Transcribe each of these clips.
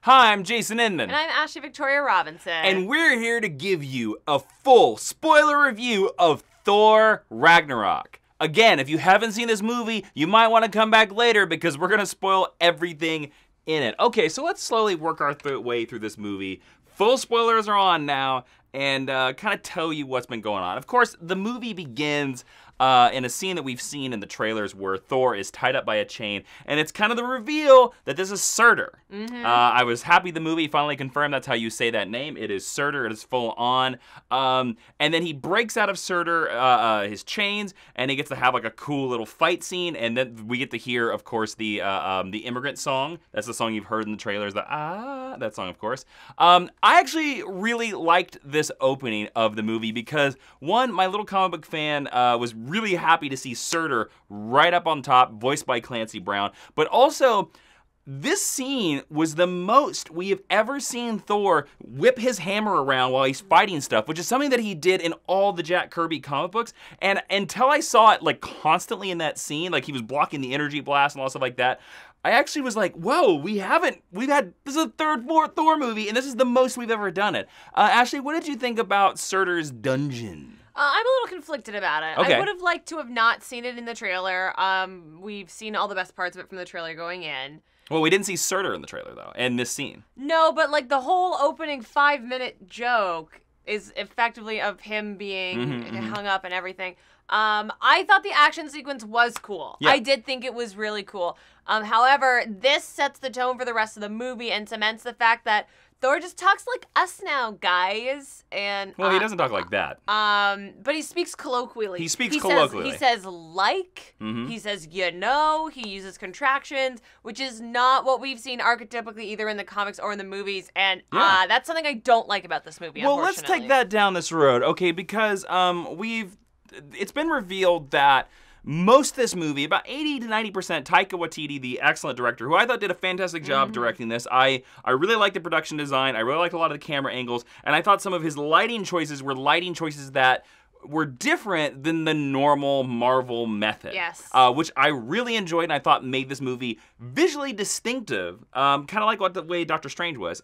Hi, I'm Jason Inman. And I'm Ashley Victoria Robinson. And we're here to give you a full spoiler review of Thor Ragnarok. Again, if you haven't seen this movie, you might want to come back later because we're going to spoil everything in it. Okay, so let's slowly work our way through this movie. Full spoilers are on now, and kind of tell you what's been going on. Of course, the movie begins in a scene that we've seen in the trailers where Thor is tied up by a chain, and it's kind of the reveal that this is Surtur. I was happy the movie finally confirmed that's how you say that name. It is Surtur. It is full on. And then he breaks out of Surtur, his chains, and he gets to have like a cool little fight scene, and then we get to hear, of course, the Immigrant Song. That's the song you've heard in the trailers, that song, of course. I actually really liked this opening of the movie because, one, my little comic book fan was really happy to see Surtur right up on top, voiced by Clancy Brown. But also, this scene was the most we have ever seen Thor whip his hammer around while he's fighting stuff, which is something that he did in all the Jack Kirby comic books. And until I saw it like constantly in that scene, like he was blocking the energy blast and all stuff like that, I actually was like, whoa, this is the third Thor movie, and this is the most we've ever done it. Ashley, what did you think about Surtur's dungeon? I'm a little conflicted about it. Okay. I would have liked to have not seen it in the trailer. We've seen all the best parts of it from the trailer going in. Well, we didn't see Surtur in the trailer, though, in this scene. No, but like the whole opening 5-minute joke is effectively of him being hung up and everything. I thought the action sequence was cool. Yeah. I did think it was really cool. However, this sets the tone for the rest of the movie and cements the fact that Thor just talks like us now, guys. And well, he doesn't talk like that. But he speaks colloquially. He speaks colloquially. He says like. He says you know. He uses contractions, which is not what we've seen archetypically either in the comics or in the movies. And that's something I don't like about this movie. Well, let's take that down this road, okay? Because it's been revealed that most of this movie, about 80 to 90%, Taika Waititi, the excellent director, who I thought did a fantastic job directing this. I really liked the production design. I really liked a lot of the camera angles. And I thought some of his lighting choices were lighting choices that were different than the normal Marvel method. Yes. Which I really enjoyed and I thought made this movie visually distinctive, kind of like what the way Doctor Strange was.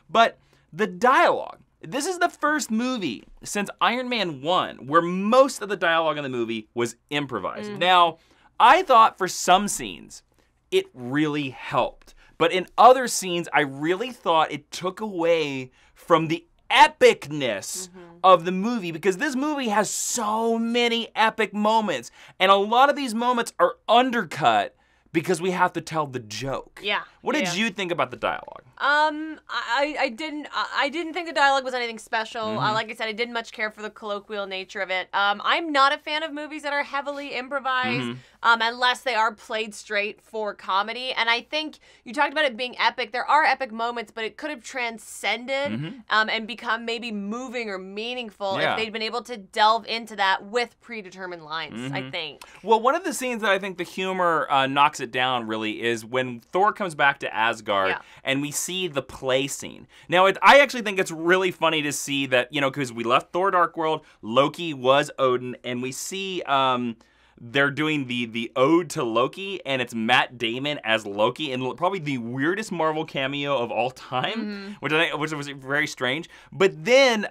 But the dialogue. This is the first movie since Iron Man 1 where most of the dialogue in the movie was improvised. Now, I thought for some scenes, it really helped. But in other scenes, I really thought it took away from the epicness of the movie because this movie has so many epic moments. And a lot of these moments are undercut because we have to tell the joke. Yeah. What did you think about the dialogue? I didn't think the dialogue was anything special. Like I said, I didn't much care for the colloquial nature of it. I'm not a fan of movies that are heavily improvised, unless they are played straight for comedy. And I think you talked about it being epic. There are epic moments, but it could have transcended and become maybe moving or meaningful if they'd been able to delve into that with predetermined lines, I think. Well, one of the scenes that I think the humor knocks it down really is when Thor comes back to Asgard and we see the play scene. Now, I actually think it's really funny to see that, because we left Thor Dark World, Loki was Odin, and we see they're doing the ode to Loki, and it's Matt Damon as Loki, and probably the weirdest Marvel cameo of all time, which was very strange. But then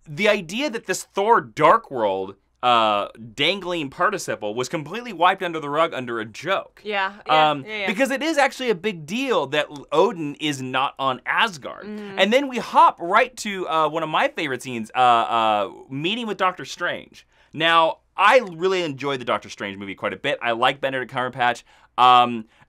the idea that this Thor Dark World dangling participle was completely wiped under the rug under a joke. Because it is actually a big deal that Odin is not on Asgard. And then we hop right to one of my favorite scenes, meeting with Doctor Strange. Now, I really enjoyed the Doctor Strange movie quite a bit. I like Benedict Cumberbatch.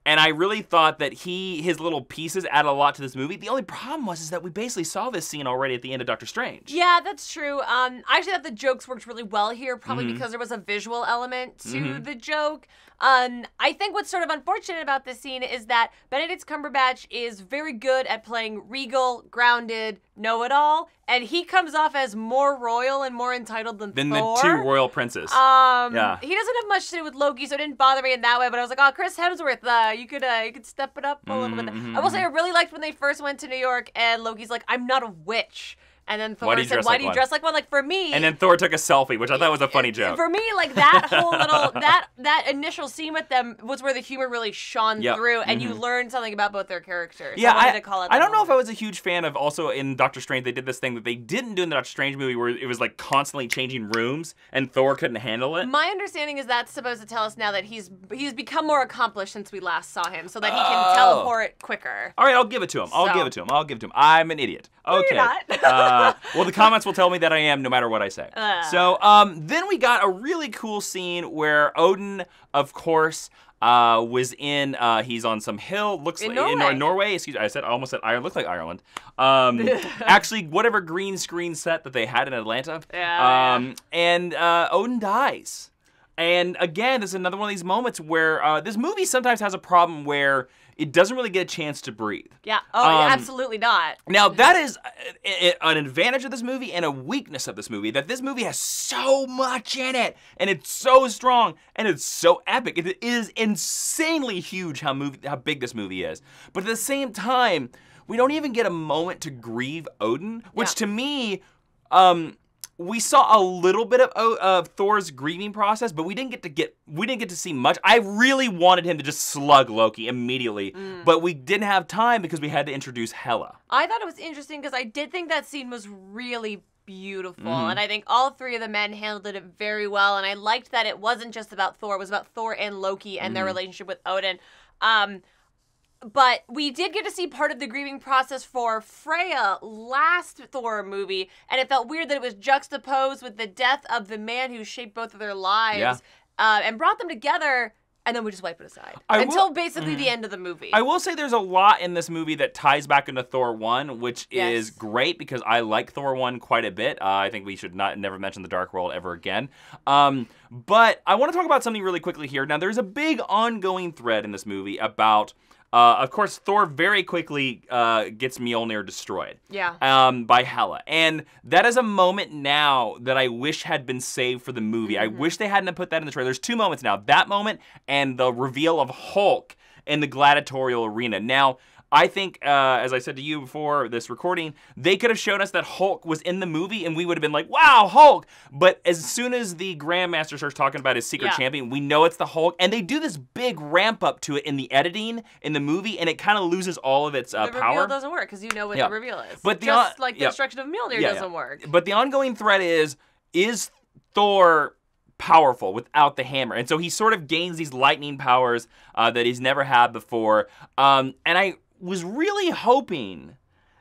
And I really thought that his little pieces added a lot to this movie. The only problem was that we basically saw this scene already at the end of Doctor Strange. Yeah, that's true. I actually thought the jokes worked really well here, probably because there was a visual element to the joke. I think what's sort of unfortunate about this scene is that Benedict Cumberbatch is very good at playing regal, grounded, know-it-all, and he comes off as more royal and more entitled than Thor. The two royal princes. He doesn't have much to do with Loki, so it didn't bother me in that way, but I was like, oh, Chris Hemsworth, you could step it up a little bit. I will say I really liked when they first went to New York and Loki's like, I'm not a witch. And then Thor said, why do you dress like one? Like, for me... And then Thor took a selfie, which I thought was a funny joke. For me, like, that whole little... that initial scene with them was where the humor really shone through, and you learned something about both their characters. Yeah, I wanted to call it I don't know if I was a huge fan of also in Doctor Strange, they did this thing that they didn't do in the Doctor Strange movie where it was, like, constantly changing rooms, and Thor couldn't handle it. My understanding is that's supposed to tell us now that he's become more accomplished since we last saw him, so that he can teleport quicker. All right, I'll give it to him. I'll give it to him. I'm an idiot. Okay. No, you're not. Well, the comments will tell me that I am no matter what I say. So then we got a really cool scene where Odin, of course, was in, he's on some hill, looks like, in Norway, excuse me, I almost said Ireland, looked like Ireland. Actually, whatever green screen set that they had in Atlanta. And Odin dies. And again, this is another one of these moments where this movie sometimes has a problem where it doesn't really get a chance to breathe. Yeah. Oh, absolutely not. Now, that is an advantage of this movie and a weakness of this movie, that this movie has so much in it, and it's so strong, and it's so epic. It is insanely huge how big this movie is. But at the same time, we don't even get a moment to grieve Odin, which to me, we saw a little bit of Thor's grieving process, but we didn't get to see much. I really wanted him to just slug Loki immediately, but we didn't have time because we had to introduce Hela. I thought it was interesting because I did think that scene was really beautiful, and I think all three of the men handled it very well, and I liked that it wasn't just about Thor, it was about Thor and Loki and their relationship with Odin. But we did get to see part of the grieving process for Freya last Thor movie, and it felt weird that it was juxtaposed with the death of the man who shaped both of their lives and brought them together, and then we just wipe it aside. Until basically the end of the movie. I will say there's a lot in this movie that ties back into Thor 1, which is great because I like Thor 1 quite a bit. I think we should never mention the Dark World ever again. But I want to talk about something really quickly here. Now, there's a big ongoing thread in this movie about... of course, Thor very quickly gets Mjolnir destroyed by Hela. And that is a moment now that I wish had been saved for the movie. I wish they hadn't put that in the trailer. There's two moments now. That moment and the reveal of Hulk in the gladiatorial arena. Now, I think, as I said to you before this recording, they could have shown us that Hulk was in the movie and we would have been like, wow, Hulk! But as soon as the Grandmaster starts talking about his secret champion, we know it's the Hulk. And they do this big ramp up to it in the editing in the movie, and it kind of loses all of its power. The reveal doesn't work because you know what the reveal is. But just like the destruction of Mjolnir doesn't work. But the ongoing threat is Thor powerful without the hammer? And so he sort of gains these lightning powers that he's never had before. And I was really hoping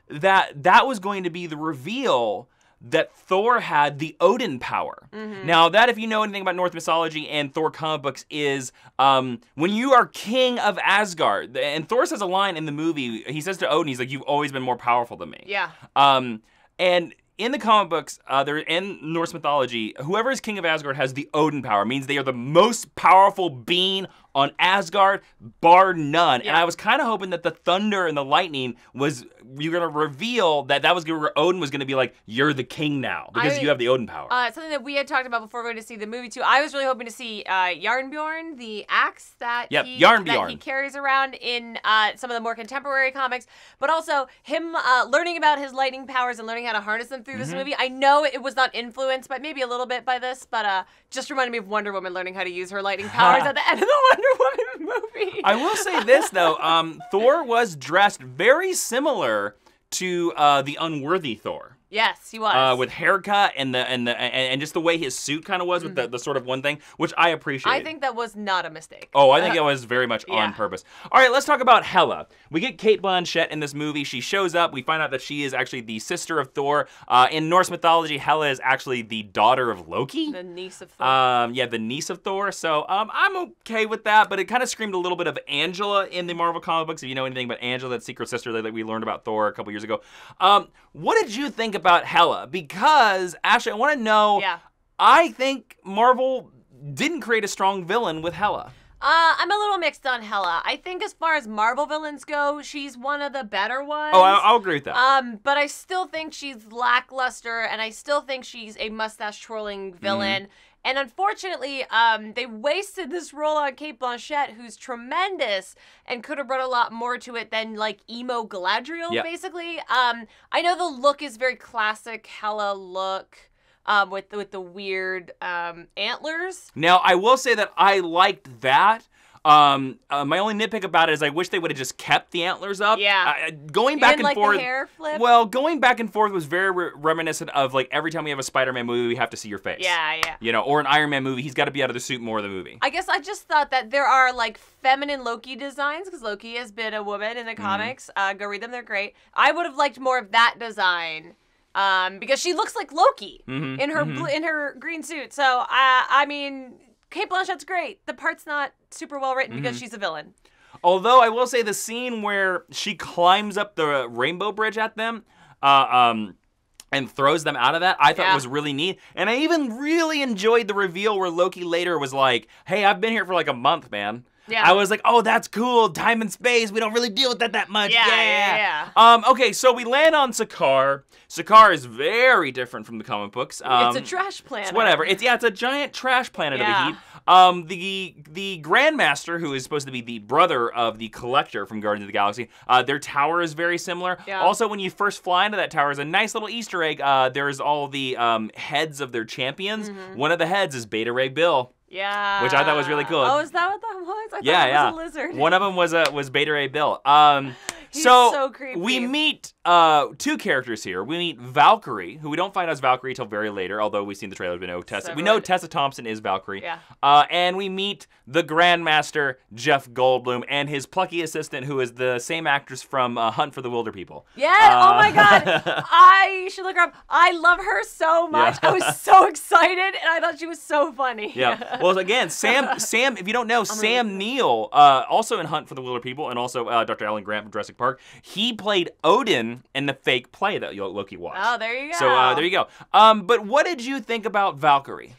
that that was going to be the reveal that Thor had the Odin power. Now, that, if you know anything about Norse mythology and Thor comic books, is when you are king of Asgard, and Thor says a line in the movie, he says to Odin, he's like, you've always been more powerful than me. Yeah. And in the comic books, in Norse mythology, whoever is king of Asgard has the Odin power. It means they are the most powerful being on Asgard, bar none. And I was kind of hoping that the thunder and the lightning was, you're going to reveal that was where Odin was going to be like, you're the king now, because you have the Odin power. Something that we had talked about before going to see the movie, too. I was really hoping to see Jarnbjorn, the axe that he carries around in some of the more contemporary comics, but also him learning about his lightning powers and learning how to harness them through this movie. I know it was not influenced by maybe a little bit by this, but just reminded me of Wonder Woman learning how to use her lightning powers at the end of the Wonder Woman movie. I will say this, though. Thor was dressed very similar to the unworthy Thor. Yes, he was. With haircut and just the way his suit kind of was with the sort of one thing, which I appreciate. I think that was not a mistake. Oh, I think it was very much on purpose. All right, let's talk about Hela. We get Cate Blanchett in this movie. She shows up. We find out that she is actually the sister of Thor. In Norse mythology, Hela is actually the daughter of Loki. The niece of Thor. Yeah, the niece of Thor. So I'm okay with that, but it kind of screamed a little bit of Angela in the Marvel comic books. If you know anything about Angela, that secret sister that we learned about Thor a couple years ago. What did you think about Hela? Because, Ashley, I want to know, I think Marvel didn't create a strong villain with Hela. I'm a little mixed on Hela. I think as far as Marvel villains go, she's one of the better ones. Oh, I'll agree with that. But I still think she's lackluster, and I still think she's a mustache-twirling villain. And unfortunately, they wasted this role on Cate Blanchett, who's tremendous and could have brought a lot more to it than, like, emo Galadriel, basically. I know the look is very classic Hela look. With the weird antlers. Now, I will say that I liked that. My only nitpick about it is I wish they would have just kept the antlers up. Yeah. Going back and forth. The hair flip? Well, going back and forth was very reminiscent of, like, every time we have a Spider-Man movie, we have to see your face. Yeah. You know, or an Iron Man movie, he's got to be out of the suit more of the movie. I guess I just thought that there are, like, feminine Loki designs, because Loki has been a woman in the comics. Go read them, they're great. I would have liked more of that design. Because she looks like Loki in her green suit. So I mean, Cate Blanchett's great. The part's not super well written because she's a villain. Although I will say the scene where she climbs up the rainbow bridge at them, and throws them out of that, I thought was really neat. And I even really enjoyed the reveal where Loki later was like, "Hey, I've been here for like a month, man." Yeah. I was like, oh, that's cool. Time and space. We don't really deal with that much. Yeah. Okay, so we land on Sakaar. Sakaar is very different from the comic books. It's a trash planet. It's whatever. It's a giant trash planet of a heap. The Grandmaster, who is supposed to be the brother of the Collector from Guardians of the Galaxy, their tower is very similar. Yeah. Also, when you first fly into that tower, is a nice little Easter egg. There's all the heads of their champions. One of the heads is Beta Ray Bill. Yeah. Which I thought was really cool. Oh, is that what that was? I thought it was a lizard. One of them was Beta Ray Bill. He's so creepy. We meet two characters here. We meet Valkyrie, who we don't find out is Valkyrie till very later, although we've seen the trailer. We know Tessa Thompson is Valkyrie. Yeah. And we meet the Grandmaster, Jeff Goldblum, and his plucky assistant, who is the same actress from Hunt for the Wilder People. Yeah. Oh my God. I should look her up. I love her so much. I was so excited, and I thought she was so funny. Yeah. Well, again, Sam. If you don't know, Sam Neill, also in Hunt for the Wilder People, and also Dr. Alan Grant from Jurassic Park. He played Odin in the fake play that Loki watched. Oh, there you go. So there you go. But what did you think about Valkyrie?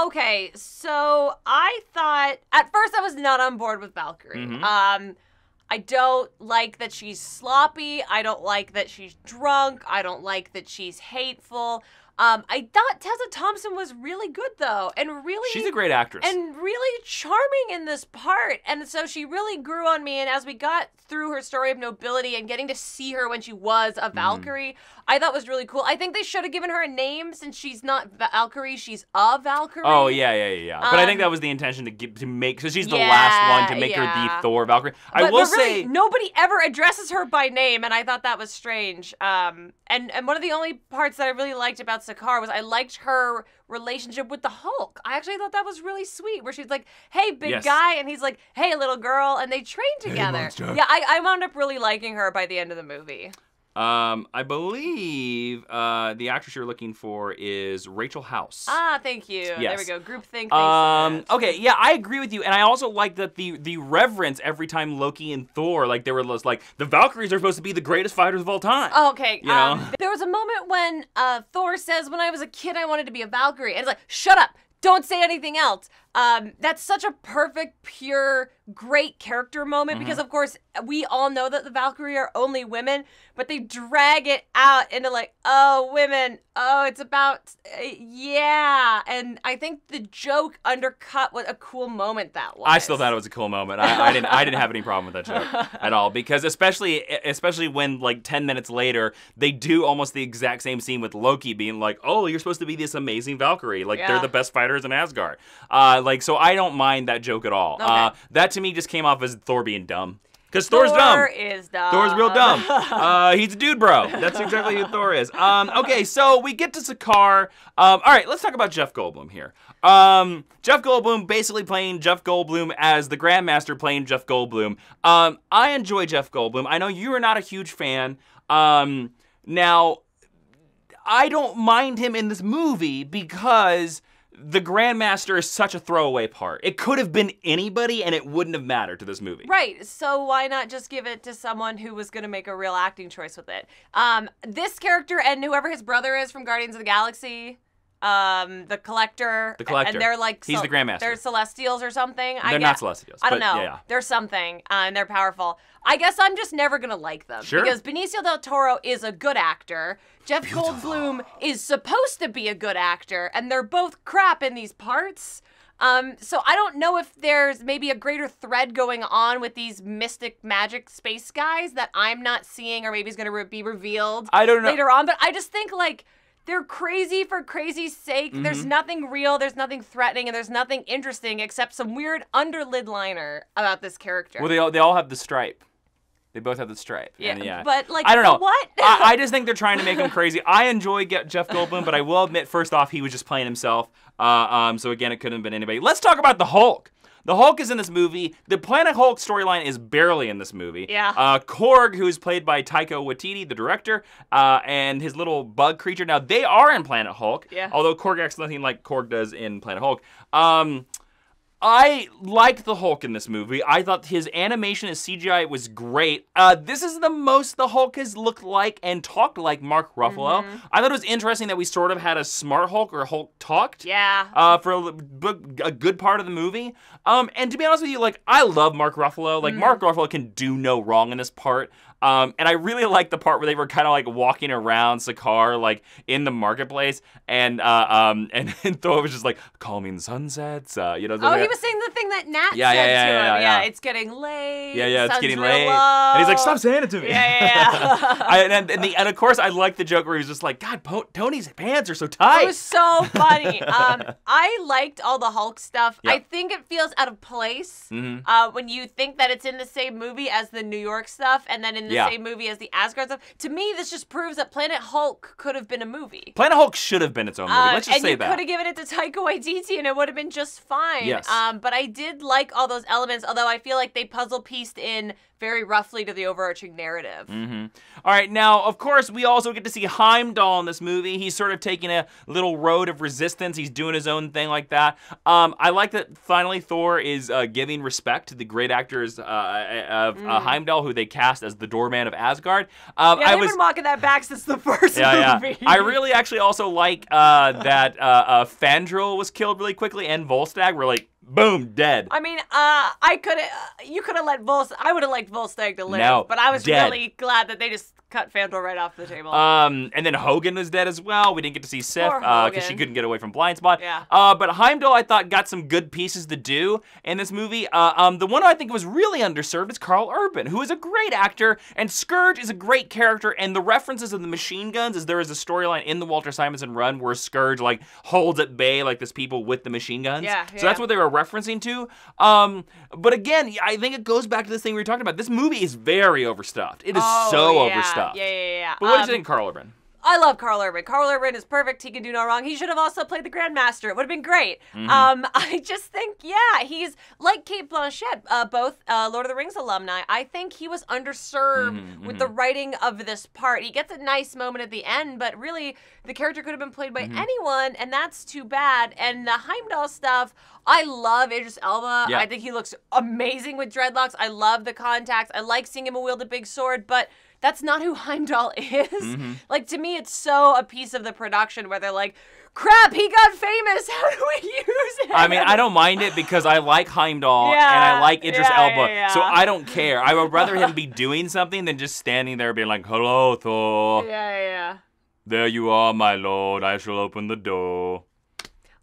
Okay, so I thought at first I was not on board with Valkyrie. I don't like that she's sloppy. I don't like that she's drunk. I don't like that she's hateful. I thought Tessa Thompson was really good, though, and really... She's a great actress. And really charming in this part, and so she really grew on me, and as we got through her story of nobility and getting to see her when she was a Valkyrie, I thought was really cool. I think they should have given her a name, since she's not Valkyrie, she's a Valkyrie. Oh, yeah. But I think that was the intention to make... So she's the last one to make her the Thor Valkyrie. I will say... Nobody ever addresses her by name, and I thought that was strange. And one of the only parts that I really liked about Sakaar was I liked her relationship with the Hulk. I actually thought that was really sweet, where she's like, hey, big guy, and he's like, hey, little girl, and they train together. Hey, yeah, I wound up really liking her by the end of the movie. I believe the actress you're looking for is Rachel House. Ah, thank you. Yes. There we go. Groupthink. Okay, yeah, I agree with you, and I also like that the reverence every time Loki and Thor, like, they were like, the Valkyries are supposed to be the greatest fighters of all time. Oh, okay. You know? There was a moment when Thor says, when I was a kid, I wanted to be a Valkyrie, and it's like, shut up. Don't say anything else. That's such a perfect, pure, great character moment because, of course, we all know that the Valkyrie are only women, but they drag it out into like, oh, women, oh, it's about, yeah. And I think the joke undercut what a cool moment that was. I still thought it was a cool moment. I didn't have any problem with that joke at all because especially when like 10 minutes later, they do almost the exact same scene with Loki being like, oh, you're supposed to be this amazing Valkyrie. Like, they're the best fighters in Asgard. So I don't mind that joke at all. Okay. That to me just came off as Thor being dumb. Because Thor's dumb. Thor is dumb. Thor's real dumb. He's a dude, bro. That's exactly who Thor is. Okay, so we get to Sakaar. All right, let's talk about Jeff Goldblum here. Jeff Goldblum basically playing Jeff Goldblum as the Grandmaster playing Jeff Goldblum. I enjoy Jeff Goldblum. I know you are not a huge fan. Now, I don't mind him in this movie because the Grandmaster is such a throwaway part. It could have been anybody and it wouldn't have mattered to this movie. Right, so why not just give it to someone who was going to make a real acting choice with it? This character and whoever his brother is from Guardians of the Galaxy, the Collector. The Collector. And they're like... He's the Grandmaster. They're Celestials or something. They're not Celestials. I don't know. Yeah. They're something, and they're powerful. I guess I'm just never going to like them. Sure. Because Benicio del Toro is a good actor. Jeff Goldblum is supposed to be a good actor, and they're both crap in these parts. So I don't know if there's maybe a greater thread going on with these mystic magic space guys that I'm not seeing, or maybe is going to be revealed I don't know. later on. But I just think, like, they're crazy for crazy's sake. There's nothing real, there's nothing threatening, and there's nothing interesting except some weird underlid liner about this character. Well, they all have the stripe. They both have the stripe. Yeah, and but like, I don't know. What? I just think they're trying to make him crazy. I enjoy Jeff Goldblum, but I will admit, first off, he was just playing himself. So again, it couldn't have been anybody. Let's talk about the Hulk. The Hulk is in this movie. The Planet Hulk storyline is barely in this movie. Yeah. Korg, who's played by Taika Waititi, the director, and his little bug creature. Now, they are in Planet Hulk. Yeah. Although Korg acts nothing like Korg does in Planet Hulk. I liked the Hulk in this movie. I thought his animation as CGI was great. This is the most the Hulk has looked like and talked like Mark Ruffalo. I thought it was interesting that we sort of had a smart Hulk, or Hulk talked. Yeah. For a good part of the movie. And to be honest with you, like, I love Mark Ruffalo. Like, Mark Ruffalo can do no wrong in this part. And I really like the part where they were kind of like walking around Sakaar, like in the marketplace, and Thor was just like, calming sunsets, you know. Oh, he was saying the thing that Nat said to him. Yeah, it's getting late. Yeah, it's sun's getting real late. low. And he's like, stop saying it to me. Yeah. And of course, I like the joke where he's just like, God, Tony's pants are so tight. It was so funny. I liked all the Hulk stuff. Yep. I think it feels out of place when you think that it's in the same movie as the New York stuff, and then in the same movie as the Asgard stuff. To me, this just proves that Planet Hulk could have been a movie. Planet Hulk should have been its own movie. Let's just say that. And you could have given it to Taika Waititi, and it would have been just fine. Yes. But I did like all those elements, although I feel like they puzzle pieced in very roughly to the overarching narrative. All right, now, of course, we also get to see Heimdall in this movie. He's sort of taking a little road of resistance. He's doing his own thing like that. I like that finally Thor is giving respect to the great actors of Heimdall, who they cast as the doorman of Asgard. They've been walking that back since the first movie. I really actually also like that Fandral was killed really quickly, and Volstagg were like, boom, dead. I mean, you could have let I would have liked Volstagg to live, No, but I was dead. really glad that they just cut Fandral right off the table. And then Hogan was dead as well. We didn't get to see Sif because she couldn't get away from Blind Spot. Yeah. But Heimdall, I thought, got some good pieces to do in this movie. The one I think was really underserved is Karl Urban, who is a great actor, and Scourge is a great character, and the references of the machine guns is there is a storyline in the Walter Simonson run where Scourge, like, holds at bay, like, this people with the machine guns. So that's what they were referencing to. But again, I think it goes back to this thing we were talking about. This movie is very overstuffed. It is so overstuffed. Yeah. But what did you think of Karl Urban? I love Karl Urban. Karl Urban is perfect. He can do no wrong. He should have also played the Grandmaster. It would have been great. I just think, he's like Cate Blanchett, both Lord of the Rings alumni. I think he was underserved with the writing of this part. He gets a nice moment at the end, but really, the character could have been played by anyone, and that's too bad. And the Heimdall stuff, I love Idris Elba. I think he looks amazing with dreadlocks. I love the contacts. I like seeing him wield a big sword, but that's not who Heimdall is. Like, to me, it's so a piece of the production where they're like, crap, he got famous. How do we use him? I mean, I don't mind it because I like Heimdall and I like Idris Elba, so I don't care. I would rather him be doing something than just standing there being like, hello, Thor. Yeah. There you are, my lord. I shall open the door.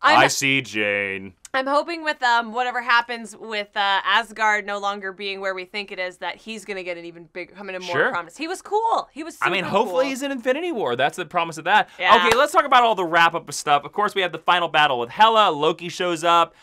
I see Jane. I'm hoping with whatever happens with Asgard no longer being where we think it is, that he's going to get an even bigger, come in more promise. He was cool. He was super hopefully cool. he's in Infinity War. That's the promise of that. Yeah. Okay, let's talk about all the wrap-up of stuff. Of course, we have the final battle with Hela. Loki shows up.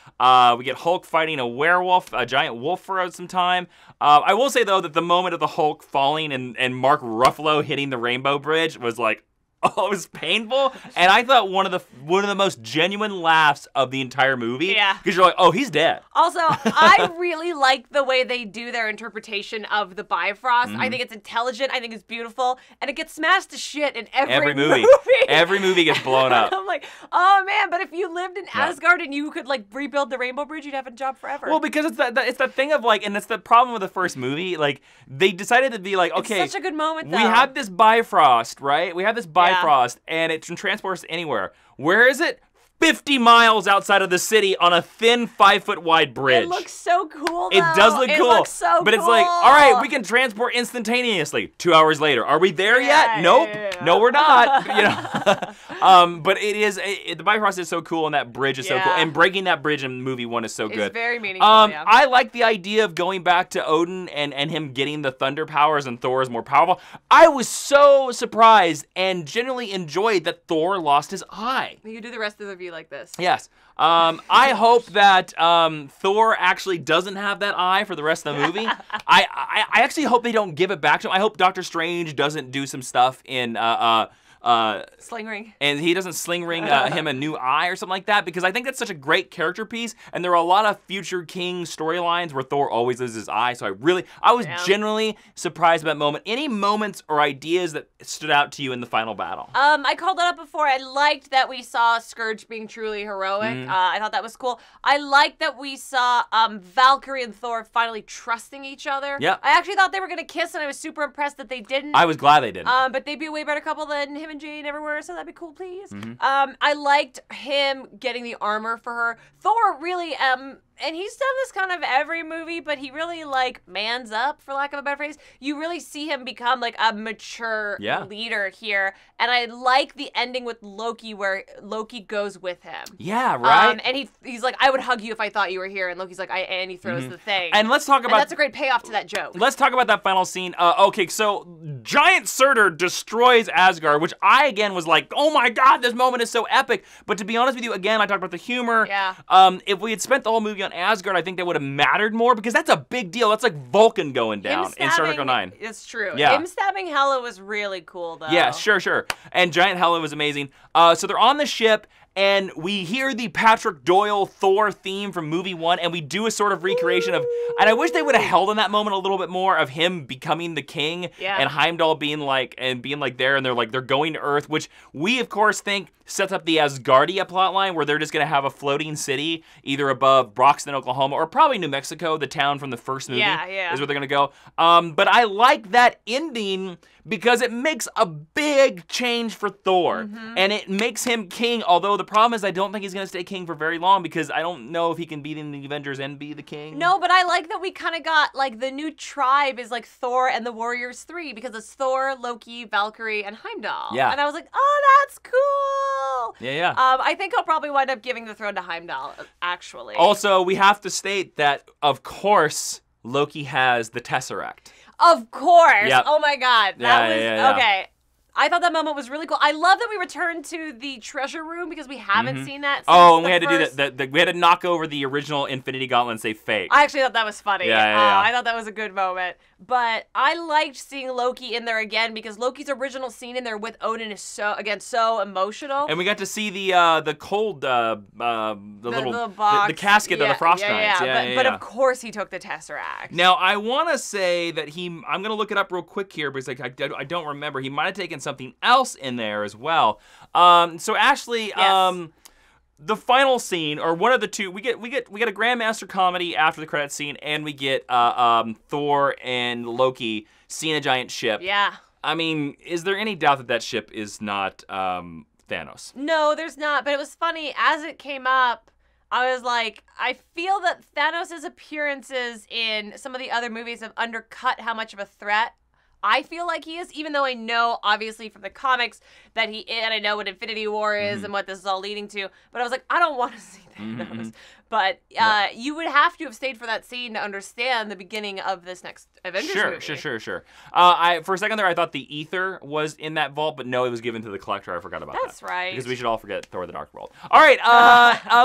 We get Hulk fighting a werewolf, a giant wolf for some time. I will say, though, that the moment of the Hulk falling and Mark Ruffalo hitting the Rainbow Bridge was like, oh, it was painful, and I thought one of the most genuine laughs of the entire movie. Yeah. Because you're like, oh, he's dead. Also, I really like the way they do their interpretation of the Bifrost. I think it's intelligent. I think it's beautiful, and it gets smashed to shit in every movie. Every movie gets blown up. I'm like, oh man! But if you lived in Asgard and you could like rebuild the Rainbow Bridge, you'd have a job forever. Well, because it's that thing of like, and it's the problem with the first movie. Like, they decided to be like, okay, it's such a good moment. Though. We have this Bifrost, right? We have this Bifrost, and it can transport us anywhere. Where is it? 50 miles outside of the city on a thin 5-foot wide bridge. It looks so cool, though. It does look cool. It looks so but it's like, all right, we can transport instantaneously. 2 hours later. Are we there yet? Nope. No, we're not. You know. But it is, the bike process is so cool, and that bridge is so cool. And breaking that bridge in movie 1 is so good. It's very meaningful, I like the idea of going back to Odin and him getting the thunder powers and Thor is more powerful. I was so surprised and genuinely enjoyed that Thor lost his eye. You do the rest of the review like this. Yes. I hope that Thor actually doesn't have that eye for the rest of the movie. I actually hope they don't give it back to him. I hope Doctor Strange doesn't do some stuff in sling ring. And he doesn't sling ring him a new eye or something like that, because I think that's such a great character piece, and there are a lot of future King storylines where Thor always loses his eye, so I was genuinely surprised by that moment. Any moments or ideas that stood out to you in the final battle? I called it up before. I liked that we saw Scourge being truly heroic. I thought that was cool. I liked that we saw Valkyrie and Thor finally trusting each other. Yep. I actually thought they were going to kiss, and I was super impressed that they didn't. I was glad they didn't. But they'd be a way better couple than him and Jane everywhere, so that'd be cool, please. I liked him getting the armor for her. Thor really, and he's done this kind of every movie, but he really, like, mans up, for lack of a better phrase. You really see him become, like, a mature leader here, and I like the ending with Loki, where Loki goes with him. Yeah, right? And he's like, I would hug you if I thought you were here, and Loki's like, and he throws the thing. And let's talk about... And that's a great payoff to that joke. Let's talk about that final scene. Okay, so Giant Surtur destroys Asgard, which I, again, was like, oh my god, this moment is so epic. But to be honest with you, again, I talked about the humor. Yeah. If we had spent the whole movie on Asgard, I think that would have mattered more, because that's a big deal. That's like Vulcan going down in Star Trek 9. It's true. Yeah. Him stabbing Hela was really cool, though. Yeah, sure. And Giant Hela was amazing. So they're on the ship, and we hear the Patrick Doyle Thor theme from movie 1, and we do a sort of recreation of, and I wish they would have held on that moment a little bit more, of him becoming the king, and Heimdall being like there, and they're going to Earth, which we of course think sets up the Asgardia plotline, where they're just gonna have a floating city either above Broxton, Oklahoma, or probably New Mexico, the town from the first movie, is where they're gonna go. But I like that ending because it makes a big change for Thor, and it makes him king, although the problem is I don't think he's gonna stay king for very long, because I don't know if he can beat in the Avengers and be the king. No, but I like that we kind of got, like, the new tribe is like Thor and the Warriors 3, because it's Thor, Loki, Valkyrie, and Heimdall. Yeah. And I was like, oh, that's cool. Yeah. I think I'll probably wind up giving the throne to Heimdall, actually. Also, we have to state that, of course, Loki has the Tesseract. Of course. Yep. Oh my god. That was okay. Yeah. I thought that moment was really cool. I love that we returned to the treasure room, because we haven't seen that since and we had to do that. We had to knock over the original Infinity Gauntlet and say fake. I actually thought that was funny. Yeah. I thought that was a good moment. But I liked seeing Loki in there again, because Loki's original scene in there with Odin is so emotional. And we got to see the cold, the box. The casket of the Frost Giants. But of course he took the Tesseract. Now, I want to say that I'm going to look it up real quick here, because like I don't remember. He might have taken something else in there as well. So Ashley, the final scene, or one of the two, we get a Grandmaster comedy after the credits scene, and we get Thor and Loki seeing a giant ship. Yeah. I mean, is there any doubt that ship is not Thanos? No, there's not. But it was funny, as it came up, I was like, I feel that Thanos' appearances in some of the other movies have undercut how much of a threat I feel like he is, even though I know, obviously, from the comics that he is, and I know what Infinity War is and what this is all leading to, but I was like, I don't want to see Thanos. But you would have to have stayed for that scene to understand the beginning of this next Avengers movie. Sure. For a second there, I thought the ether was in that vault, but no, it was given to the Collector. I forgot about that. That's right. Because we should all forget Thor the Dark World. All right,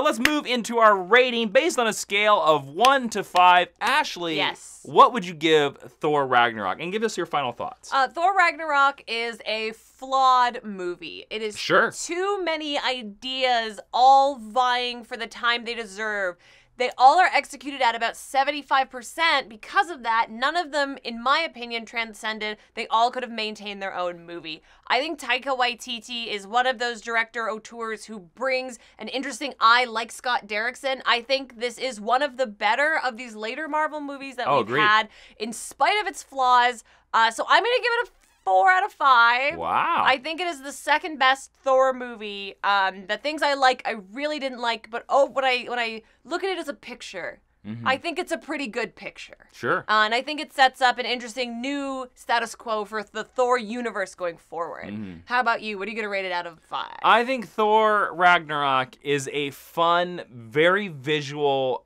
let's move into our rating based on a scale of 1 to 5. Ashley, what would you give Thor Ragnarok? And give us your final thoughts. Thor Ragnarok is a flawed movie. It is too many ideas all vying for the time they deserve. They all are executed at about 75%. Because of that, none of them, in my opinion, transcended. They all could have maintained their own movie. I think Taika Waititi is one of those director auteurs who brings an interesting eye like Scott Derrickson. I think this is one of the better of these later Marvel movies that we've had, in spite of its flaws. So I'm going to give it a 4 out of 5. Wow. I think it is the second best Thor movie. The things I like, I really didn't like, but when I look at it as a picture, I think it's a pretty good picture. Sure. And I think it sets up an interesting new status quo for the Thor universe going forward. How about you? What are you going to rate it out of 5? I think Thor Ragnarok is a fun, very visual,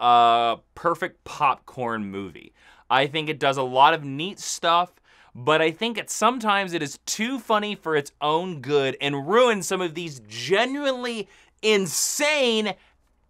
perfect popcorn movie. I think it does a lot of neat stuff, but I think sometimes it is too funny for its own good and ruins some of these genuinely insane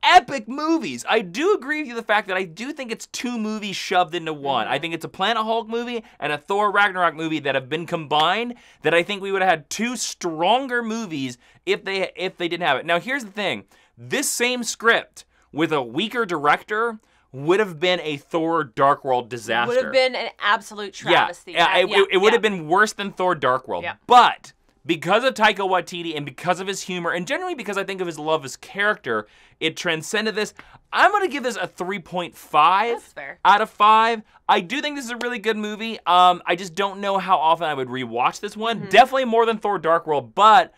epic movies. I do agree with you the fact that I do think it's 2 movies shoved into one. I think it's a Planet Hulk movie and a Thor Ragnarok movie that have been combined, that I think we would have had 2 stronger movies if they didn't have it. Now here's the thing. This same script with a weaker director would have been a Thor Dark World disaster. Would have been an absolute travesty. It would have been worse than Thor Dark World. Yeah. But because of Taika Waititi and because of his humor, and generally because I think of his love as character, it transcended this. I'm going to give this a 3.5 out of 5. I do think this is a really good movie. I just don't know how often I would rewatch this one. Definitely more than Thor Dark World, but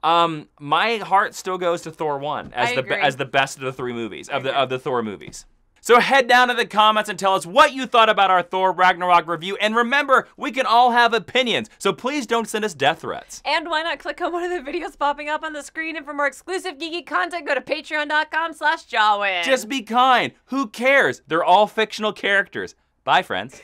my heart still goes to Thor 1 as the best of the 3 movies, of the Thor movies. So head down to the comments and tell us what you thought about our Thor Ragnarok review. And remember, we can all have opinions, so please don't send us death threats. And why not click on one of the videos popping up on the screen? And for more exclusive geeky content, go to patreon.com/Jawiin. Just be kind. Who cares? They're all fictional characters. Bye, friends.